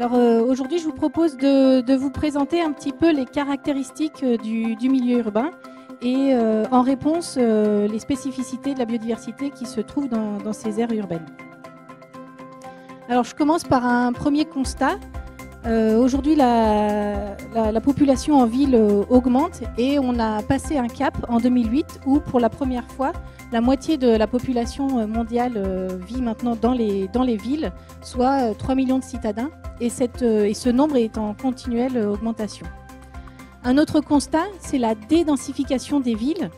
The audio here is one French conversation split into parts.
Alors aujourd'hui, je vous propose de vous présenter un petit peu les caractéristiques du milieu urbain et en réponse les spécificités de la biodiversité qui se trouvent dans ces aires urbaines. Alors je commence par un premier constat. Aujourd'hui, la population en ville augmente et on a passé un cap en 2008 où pour la première fois, la moitié de la population mondiale vit maintenant dans les villes, soit 3 millions de citadins, et ce nombre est en continuelle augmentation. Un autre constat, c'est la dédensification des villes.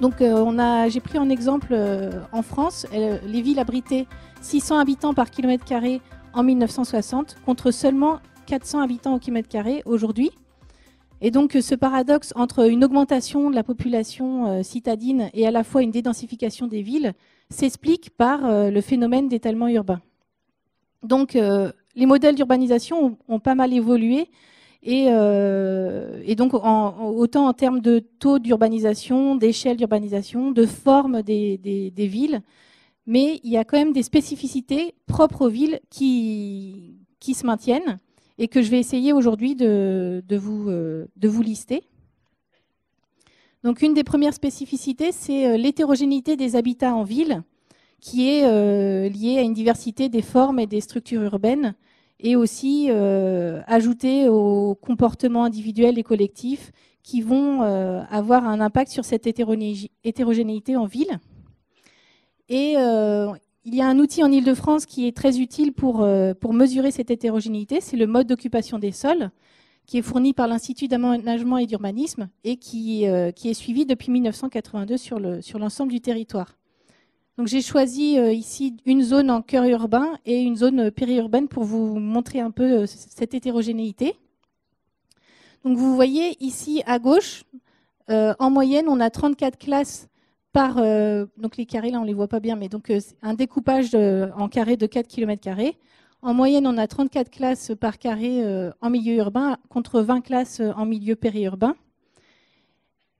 Donc j'ai pris en exemple en France, les villes abritaient 600 habitants par kilomètre carré en 1960 contre seulement 400 habitants au kilomètre carré aujourd'hui. Et donc ce paradoxe entre une augmentation de la population citadine et à la fois une dédensification des villes s'explique par le phénomène d'étalement urbain. Donc les modèles d'urbanisation ont pas mal évolué et donc autant en termes de taux d'urbanisation, d'échelle d'urbanisation, de forme des villes, mais il y a quand même des spécificités propres aux villes qui se maintiennent et que je vais essayer aujourd'hui de vous lister. Donc une des premières spécificités, c'est l'hétérogénéité des habitats en ville, qui est liée à une diversité des formes et des structures urbaines, et aussi ajoutée aux comportements individuels et collectifs qui vont avoir un impact sur cette hétérogénéité en ville. Et il y a un outil en Île-de-France qui est très utile pour mesurer cette hétérogénéité, c'est le mode d'occupation des sols, qui est fourni par l'Institut d'aménagement et d'urbanisme et qui est suivi depuis 1982 sur l'ensemble du territoire. Donc j'ai choisi ici une zone en cœur urbain et une zone périurbaine pour vous montrer un peu cette hétérogénéité. Donc vous voyez ici à gauche, en moyenne, on a 34 classes par, donc les carrés là on ne les voit pas bien, mais donc un découpage en carré de 4 km². En moyenne, on a 34 classes par carré en milieu urbain contre 20 classes en milieu périurbain.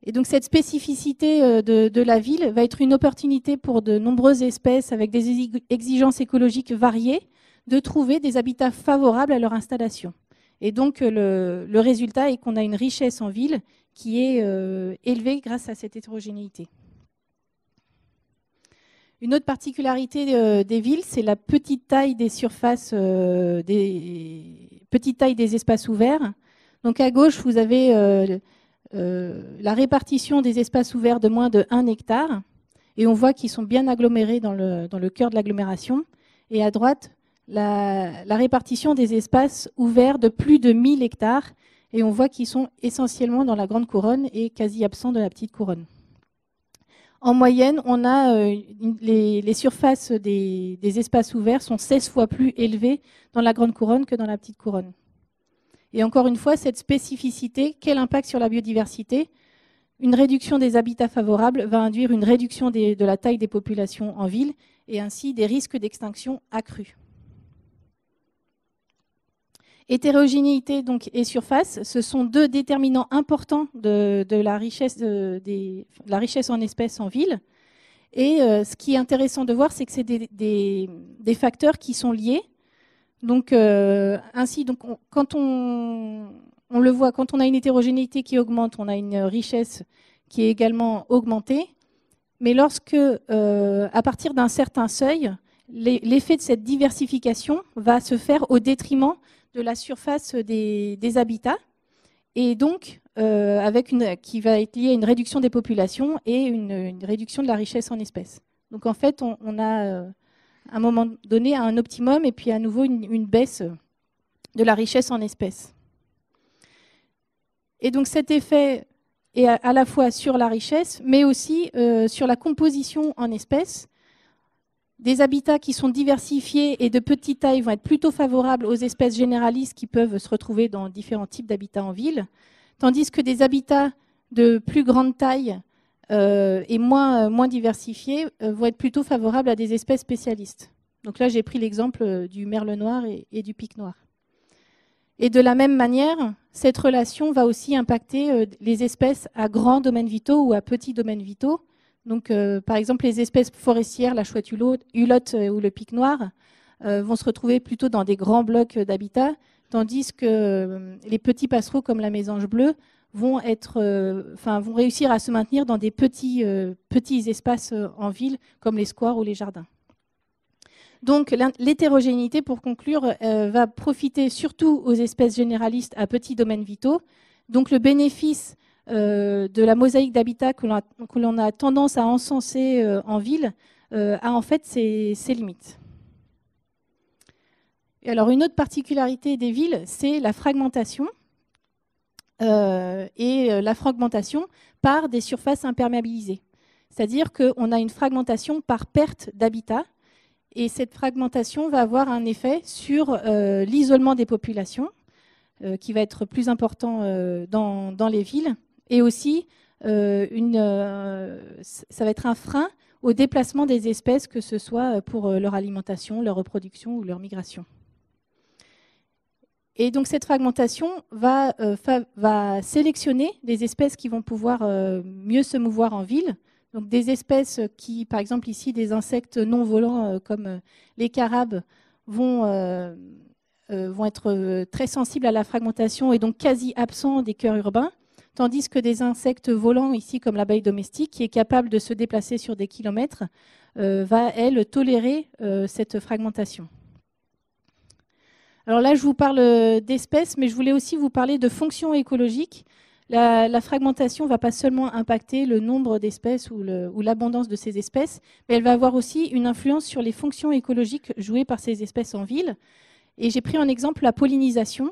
Et donc cette spécificité de la ville va être une opportunité pour de nombreuses espèces avec des exigences écologiques variées de trouver des habitats favorables à leur installation. Et donc le résultat est qu'on a une richesse en ville qui est élevée grâce à cette hétérogénéité. Une autre particularité des villes, c'est la petite taille des surfaces, petite taille des espaces ouverts. Donc à gauche, vous avez la répartition des espaces ouverts de moins de 1 hectare. Et on voit qu'ils sont bien agglomérés dans le cœur de l'agglomération. Et à droite, la répartition des espaces ouverts de plus de 1000 hectares. Et on voit qu'ils sont essentiellement dans la grande couronne et quasi absents de la petite couronne. En moyenne, on a les surfaces des espaces ouverts sont 16 fois plus élevées dans la grande couronne que dans la petite couronne. Et encore une fois, cette spécificité, quel impact sur la biodiversité? Une réduction des habitats favorables va induire une réduction de la taille des populations en ville et ainsi des risques d'extinction accrus. Hétérogénéité donc, et surface, ce sont deux déterminants importants de la richesse en espèces en ville. Et ce qui est intéressant de voir, c'est que c'est des facteurs qui sont liés. Donc, ainsi, donc, quand on le voit, quand on a une hétérogénéité qui augmente, on a une richesse qui est également augmentée. Mais lorsque, à partir d'un certain seuil, l'effet de cette diversification va se faire au détriment de la surface des habitats, et donc qui va être liée à une réduction des populations et une réduction de la richesse en espèces. Donc en fait, on a à un moment donné un optimum et puis à nouveau une baisse de la richesse en espèces. Et donc cet effet est à la fois sur la richesse, mais aussi sur la composition en espèces. Des habitats qui sont diversifiés et de petite taille vont être plutôt favorables aux espèces généralistes qui peuvent se retrouver dans différents types d'habitats en ville, tandis que des habitats de plus grande taille et moins diversifiés vont être plutôt favorables à des espèces spécialistes. Donc là, j'ai pris l'exemple du merle noir et du pic noir. Et de la même manière, cette relation va aussi impacter les espèces à grands domaines vitaux ou à petits domaines vitaux. Donc, par exemple, les espèces forestières, la chouette hulotte ou le pic noir, vont se retrouver plutôt dans des grands blocs d'habitat, tandis que les petits passereaux comme la mésange bleue vont réussir à se maintenir dans des petits espaces en ville, comme les squares ou les jardins. Donc l'hétérogénéité, pour conclure, va profiter surtout aux espèces généralistes à petits domaines vitaux. Donc le bénéfice de la mosaïque d'habitat que l'on a tendance à encenser en ville a en fait ses limites. Et alors une autre particularité des villes, c'est la fragmentation. La fragmentation par des surfaces imperméabilisées. C'est-à-dire qu'on a une fragmentation par perte d'habitat. Et cette fragmentation va avoir un effet sur l'isolement des populations, qui va être plus important dans les villes. Et aussi, ça va être un frein au déplacement des espèces, que ce soit pour leur alimentation, leur reproduction ou leur migration. Et donc cette fragmentation va sélectionner des espèces qui vont pouvoir mieux se mouvoir en ville. Donc des espèces qui, par exemple ici, des insectes non volants comme les carabes vont être très sensibles à la fragmentation et donc quasi absents des cœurs urbains, tandis que des insectes volants ici comme l'abeille domestique, qui est capable de se déplacer sur des kilomètres, va, elle, tolérer cette fragmentation. Alors là, je vous parle d'espèces, mais je voulais aussi vous parler de fonctions écologiques. La fragmentation ne va pas seulement impacter le nombre d'espèces ou l'abondance de ces espèces, mais elle va avoir aussi une influence sur les fonctions écologiques jouées par ces espèces en ville. Et j'ai pris en exemple la pollinisation.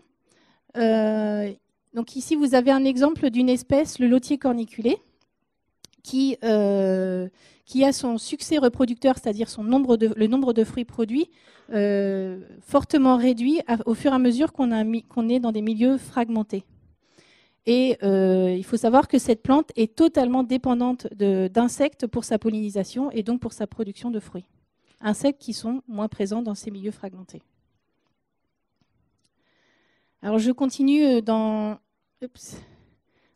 Donc ici, vous avez un exemple d'une espèce, le lotier corniculé, qui a son succès reproducteur, c'est-à-dire le nombre de fruits produits, fortement réduit au fur et à mesure qu'on est dans des milieux fragmentés. Et il faut savoir que cette plante est totalement dépendante d'insectes pour sa pollinisation et donc pour sa production de fruits. Insectes qui sont moins présents dans ces milieux fragmentés. Alors je continue dans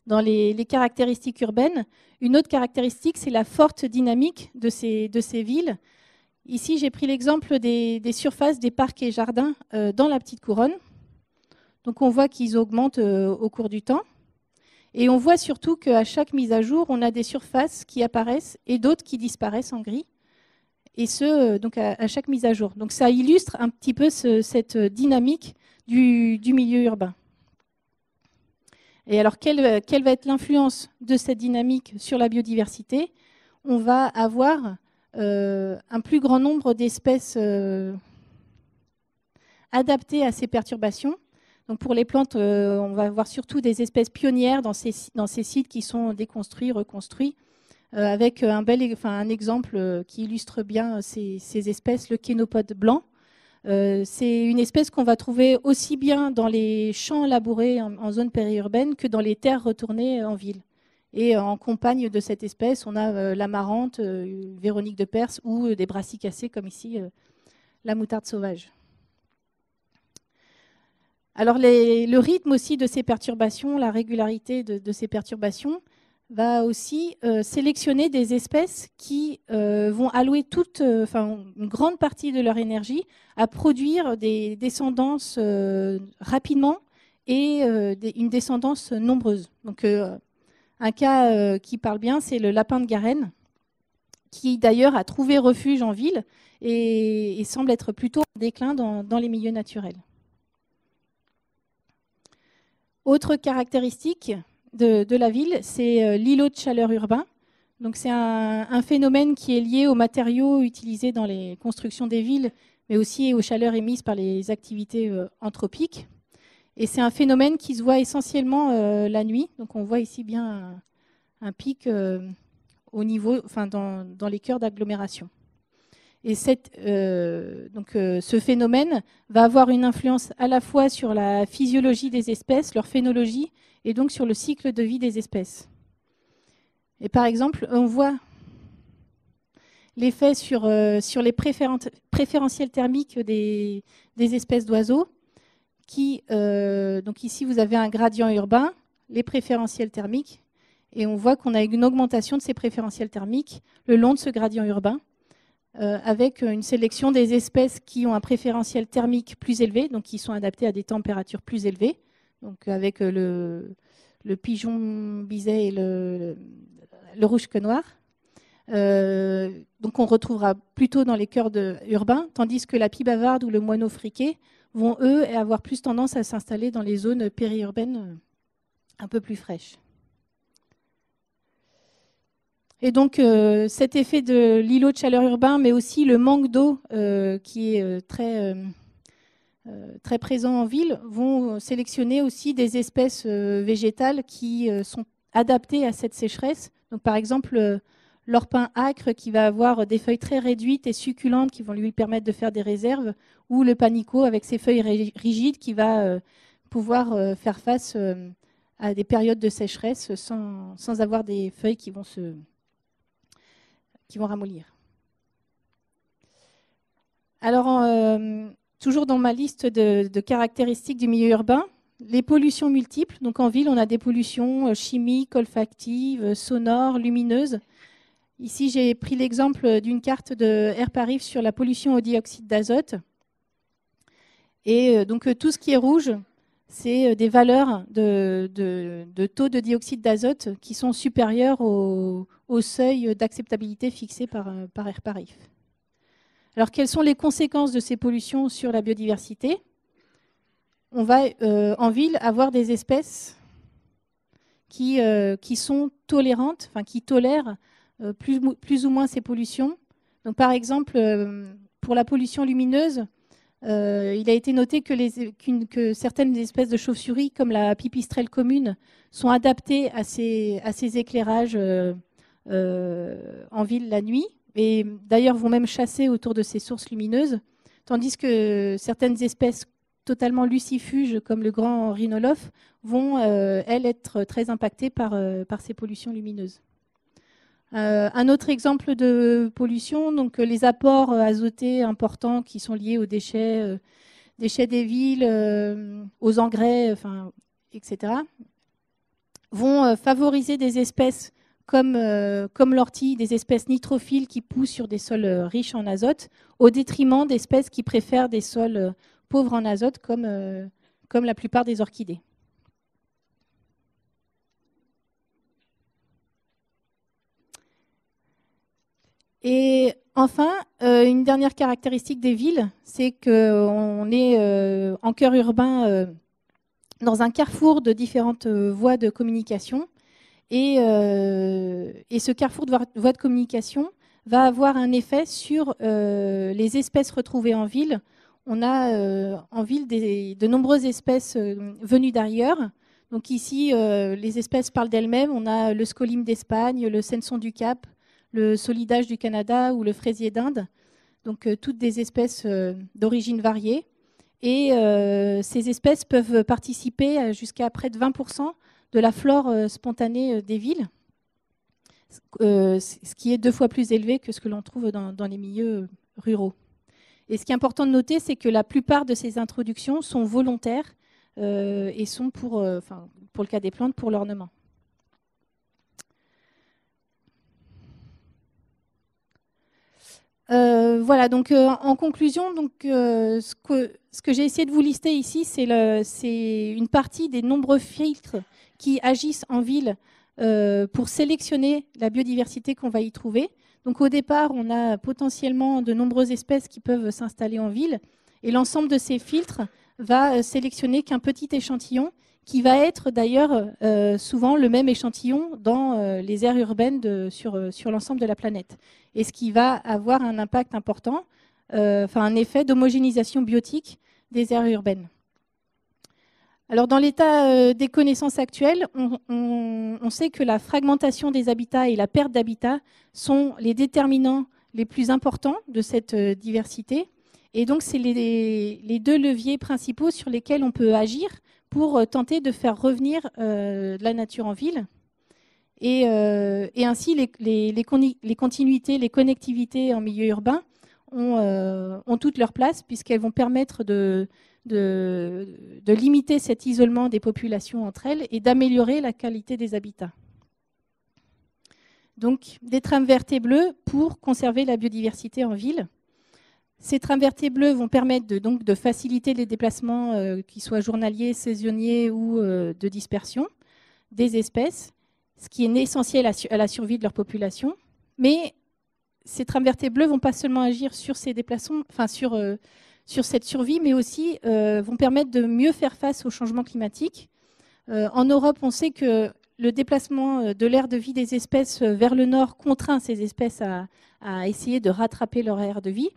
les caractéristiques urbaines. Une autre caractéristique, c'est la forte dynamique de ces villes. Ici, j'ai pris l'exemple des surfaces des parcs et jardins dans la petite couronne. Donc on voit qu'ils augmentent au cours du temps. Et on voit surtout qu'à chaque mise à jour, on a des surfaces qui apparaissent et d'autres qui disparaissent en gris. Et ce, donc à chaque mise à jour. Donc ça illustre un petit peu cette dynamique du milieu urbain. Et alors, quelle va être l'influence de cette dynamique sur la biodiversité? On va avoir un plus grand nombre d'espèces adaptées à ces perturbations. Donc pour les plantes, on va avoir surtout des espèces pionnières dans ces sites qui sont déconstruits, reconstruits, avec un exemple qui illustre bien ces espèces, le kénopode blanc. C'est une espèce qu'on va trouver aussi bien dans les champs labourés en zone périurbaine que dans les terres retournées en ville. Et en compagne de cette espèce, on a l'amarante, Véronique de Perse ou des brassicacées comme ici, la moutarde sauvage. Alors le rythme aussi de ces perturbations, la régularité de ces perturbations va aussi sélectionner des espèces qui vont allouer une grande partie de leur énergie à produire des descendances rapidement et une descendance nombreuse. Donc un cas qui parle bien, c'est le lapin de Garenne, qui d'ailleurs a trouvé refuge en ville et semble être plutôt en déclin dans les milieux naturels. Autre caractéristique de la ville, c'est l'îlot de chaleur urbain. Donc c'est un phénomène qui est lié aux matériaux utilisés dans les constructions des villes, mais aussi aux chaleurs émises par les activités anthropiques. Et c'est un phénomène qui se voit essentiellement la nuit. Donc on voit ici bien un pic au niveau, dans les cœurs d'agglomération. Et ce phénomène va avoir une influence à la fois sur la physiologie des espèces, leur phénologie, et donc sur le cycle de vie des espèces. Et par exemple, on voit l'effet sur les préférentiels thermiques des espèces d'oiseaux. Donc ici, vous avez un gradient urbain, les préférentiels thermiques, et on voit qu'on a une augmentation de ces préférentiels thermiques le long de ce gradient urbain. avec une sélection des espèces qui ont un préférentiel thermique plus élevé, donc qui sont adaptées à des températures plus élevées, donc avec le pigeon biset et le rouge-queue noir. Donc on retrouvera plutôt dans les cœurs urbains, tandis que la pie bavarde ou le moineau friqué vont, eux, avoir plus tendance à s'installer dans les zones périurbaines un peu plus fraîches. Et donc cet effet de l'îlot de chaleur urbain, mais aussi le manque d'eau qui est très présent en ville, vont sélectionner aussi des espèces végétales qui sont adaptées à cette sécheresse. Donc par exemple, l'orpin âcre qui va avoir des feuilles très réduites et succulentes qui vont lui permettre de faire des réserves, ou le panico avec ses feuilles rigides qui va pouvoir faire face à des périodes de sécheresse sans avoir des feuilles qui vont ramollir. Alors, toujours dans ma liste de caractéristiques du milieu urbain, les pollutions multiples. Donc en ville, on a des pollutions chimiques, olfactives, sonores, lumineuses. Ici, j'ai pris l'exemple d'une carte de AirParif sur la pollution au dioxyde d'azote. Et donc tout ce qui est rouge, c'est des valeurs de taux de dioxyde d'azote qui sont supérieures au seuil d'acceptabilité fixé par AirParif. Alors, quelles sont les conséquences de ces pollutions sur la biodiversité? On va en ville avoir des espèces qui sont tolérantes, enfin qui tolèrent plus ou moins ces pollutions. Donc, par exemple, pour la pollution lumineuse, il a été noté que certaines espèces de chauves-souris, comme la pipistrelle commune, sont adaptées à ces éclairages en ville la nuit, et d'ailleurs vont même chasser autour de ces sources lumineuses, tandis que certaines espèces totalement lucifuges, comme le grand rhinolophe, vont, elles, être très impactées par ces pollutions lumineuses. Un autre exemple de pollution, donc les apports azotés importants qui sont liés aux déchets des villes, aux engrais, etc., vont favoriser des espèces comme l'ortie, des espèces nitrophiles qui poussent sur des sols riches en azote, au détriment d'espèces qui préfèrent des sols pauvres en azote, comme la plupart des orchidées. Et enfin, une dernière caractéristique des villes, c'est qu'on est en cœur urbain dans un carrefour de différentes voies de communication. Et ce carrefour de voies de communication va avoir un effet sur les espèces retrouvées en ville. On a en ville de nombreuses espèces venues d'ailleurs. Donc ici, les espèces parlent d'elles-mêmes. On a le scolyme d'Espagne, le senson du Cap, le solidage du Canada ou le fraisier d'Inde. Donc toutes des espèces d'origine variée. Et ces espèces peuvent participer jusqu'à près de 20% de la flore spontanée des villes, ce qui est 2 fois plus élevé que ce que l'on trouve dans les milieux ruraux. Et ce qui est important de noter, c'est que la plupart de ces introductions sont volontaires et sont pour le cas des plantes, pour l'ornement. Voilà, donc en conclusion, donc, ce que j'ai essayé de vous lister ici, c'est une partie des nombreux filtres qui agissent en ville pour sélectionner la biodiversité qu'on va y trouver. Donc au départ, on a potentiellement de nombreuses espèces qui peuvent s'installer en ville, et l'ensemble de ces filtres va sélectionner qu'un petit échantillon qui va être d'ailleurs souvent le même échantillon dans les aires urbaines sur l'ensemble de la planète. Et ce qui va avoir un impact important, un effet d'homogénéisation biotique des aires urbaines. Alors dans l'état des connaissances actuelles, on sait que la fragmentation des habitats et la perte d'habitat sont les déterminants les plus importants de cette diversité. Et donc c'est les 2 leviers principaux sur lesquels on peut agir pour tenter de faire revenir de la nature en ville. Et ainsi, les continuités, les connectivités en milieu urbain ont toute leur place, puisqu'elles vont permettre de limiter cet isolement des populations entre elles et d'améliorer la qualité des habitats. Donc des trames vertes et bleues pour conserver la biodiversité en ville. Ces trames vertes et bleues vont permettre de faciliter les déplacements, qu'ils soient journaliers, saisonniers ou de dispersion des espèces, ce qui est essentiel à la survie de leur population. Mais ces trames vertes et bleues ne vont pas seulement agir sur ces déplacements, enfin sur cette survie, mais aussi vont permettre de mieux faire face au changement climatique. En Europe, on sait que le déplacement de l'aire de vie des espèces vers le nord contraint ces espèces à essayer de rattraper leur aire de vie.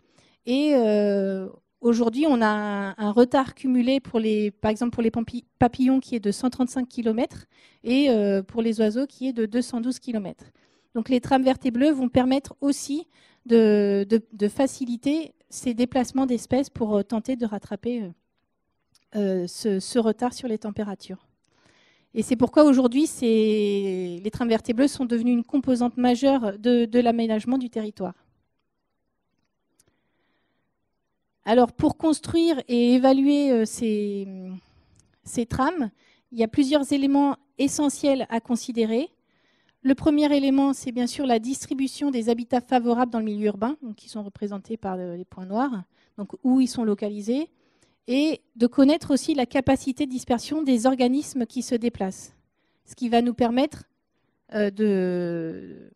Et aujourd'hui, on a un retard cumulé, par exemple pour les papillons qui est de 135 km et pour les oiseaux qui est de 212 km. Donc les trames vertes et bleues vont permettre aussi de faciliter ces déplacements d'espèces pour tenter de rattraper ce retard sur les températures. Et c'est pourquoi aujourd'hui, les trames vertes et bleues sont devenues une composante majeure de l'aménagement du territoire. Alors, pour construire et évaluer ces trames, il y a plusieurs éléments essentiels à considérer. Le premier élément, c'est bien sûr la distribution des habitats favorables dans le milieu urbain, donc qui sont représentés par les points noirs, donc où ils sont localisés, et de connaître aussi la capacité de dispersion des organismes qui se déplacent, ce qui va nous permettre de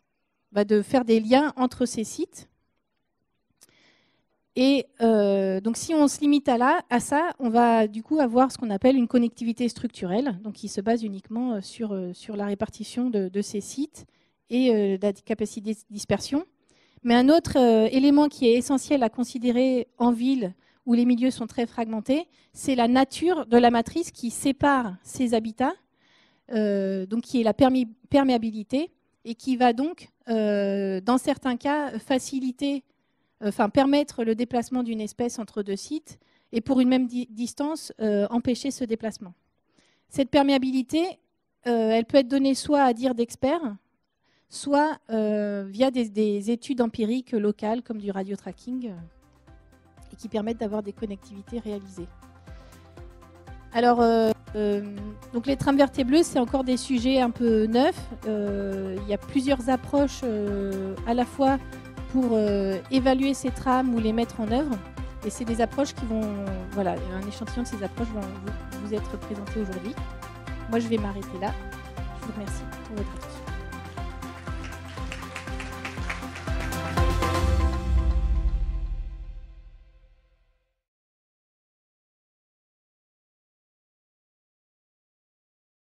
faire des liens entre ces sites. Et donc, si on se limite à ça, on va du coup avoir ce qu'on appelle une connectivité structurelle, donc qui se base uniquement sur la répartition de ces sites et la capacité de dispersion. Mais un autre élément qui est essentiel à considérer en ville, où les milieux sont très fragmentés, c'est la nature de la matrice qui sépare ces habitats, donc qui est la perméabilité, et qui va donc, dans certains cas, permettre le déplacement d'une espèce entre deux sites et pour une même distance, empêcher ce déplacement. Cette perméabilité, elle peut être donnée soit à dire d'experts, soit via des études empiriques locales comme du radio-tracking et qui permettent d'avoir des connectivités réalisées. Alors, donc les trames vertes et bleues, c'est encore des sujets un peu neufs. Il y a plusieurs approches à la fois pour évaluer ces trames ou les mettre en œuvre. Et c'est des approches qui vont... Voilà, un échantillon de ces approches va vous être présenté aujourd'hui. Moi, je vais m'arrêter là. Je vous remercie pour votre attention.